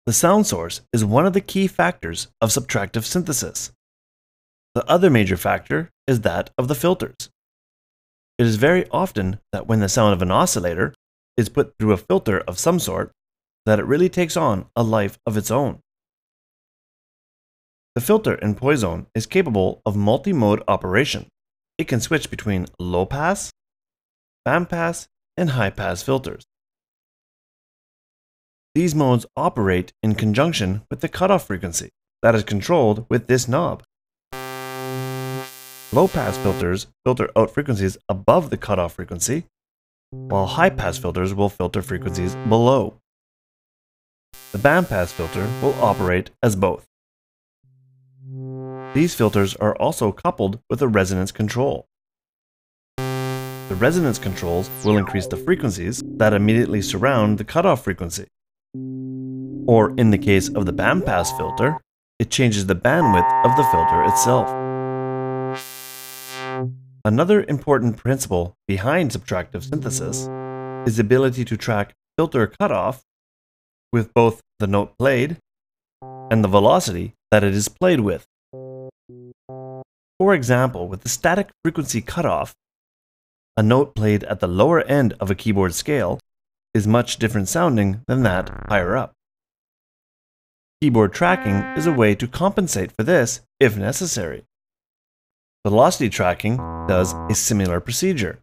The sound source is one of the key factors of subtractive synthesis. The other major factor is that of the filters. It is very often that when the sound of an oscillator is put through a filter of some sort, that it really takes on a life of its own. The filter in Poizone is capable of multi-mode operation. It can switch between low-pass, band-pass, and high-pass filters. These modes operate in conjunction with the cutoff frequency that is controlled with this knob. Low-pass filters filter out frequencies above the cutoff frequency, while high-pass filters will filter frequencies below. The band-pass filter will operate as both. These filters are also coupled with a resonance control. The resonance controls will increase the frequencies that immediately surround the cutoff frequency. Or in the case of the bandpass filter, it changes the bandwidth of the filter itself. Another important principle behind subtractive synthesis is the ability to track filter cutoff with both the note played and the velocity that it is played with. For example, with the static frequency cutoff, a note played at the lower end of a keyboard scale is much different sounding than that higher up. Keyboard tracking is a way to compensate for this if necessary. Velocity tracking does a similar procedure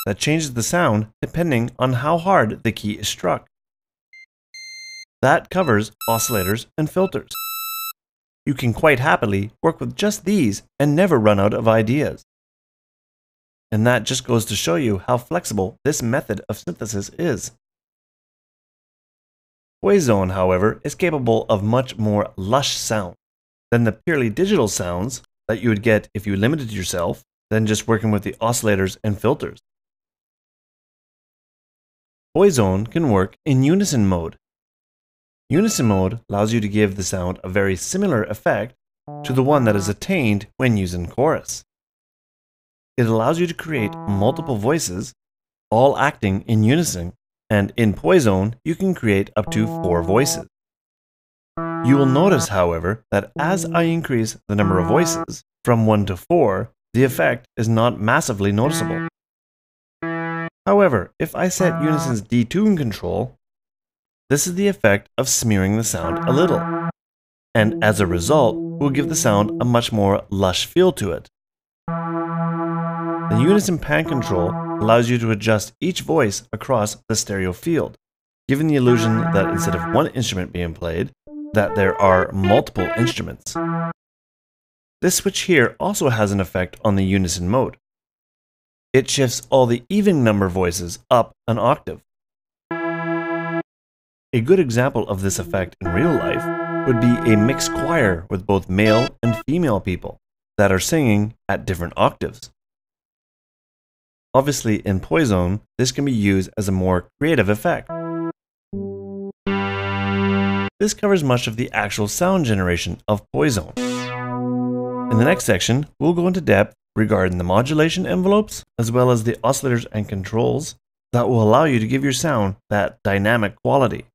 that changes the sound depending on how hard the key is struck. That covers oscillators and filters. You can quite happily work with just these and never run out of ideas. And that just goes to show you how flexible this method of synthesis is. Poizone, however, is capable of much more lush sound than the purely digital sounds that you would get if you limited yourself than just working with the oscillators and filters. Poizone can work in Unison Mode. Unison Mode allows you to give the sound a very similar effect to the one that is attained when using chorus. It allows you to create multiple voices, all acting in unison, and in Poizone you can create up to 4 voices. You will notice, however, that as I increase the number of voices from 1 to 4, the effect is not massively noticeable. However, if I set Unison's detune control, this is the effect of smearing the sound a little, and as a result, will give the sound a much more lush feel to it. The Unison Pan Control allows you to adjust each voice across the stereo field, giving the illusion that instead of one instrument being played, that there are multiple instruments. This switch here also has an effect on the Unison Mode. It shifts all the even number voices up an octave. A good example of this effect in real life would be a mixed choir with both male and female people that are singing at different octaves. Obviously, in Poizone, this can be used as a more creative effect. This covers much of the actual sound generation of Poizone. In the next section, we'll go into depth regarding the modulation envelopes, as well as the oscillators and controls that will allow you to give your sound that dynamic quality.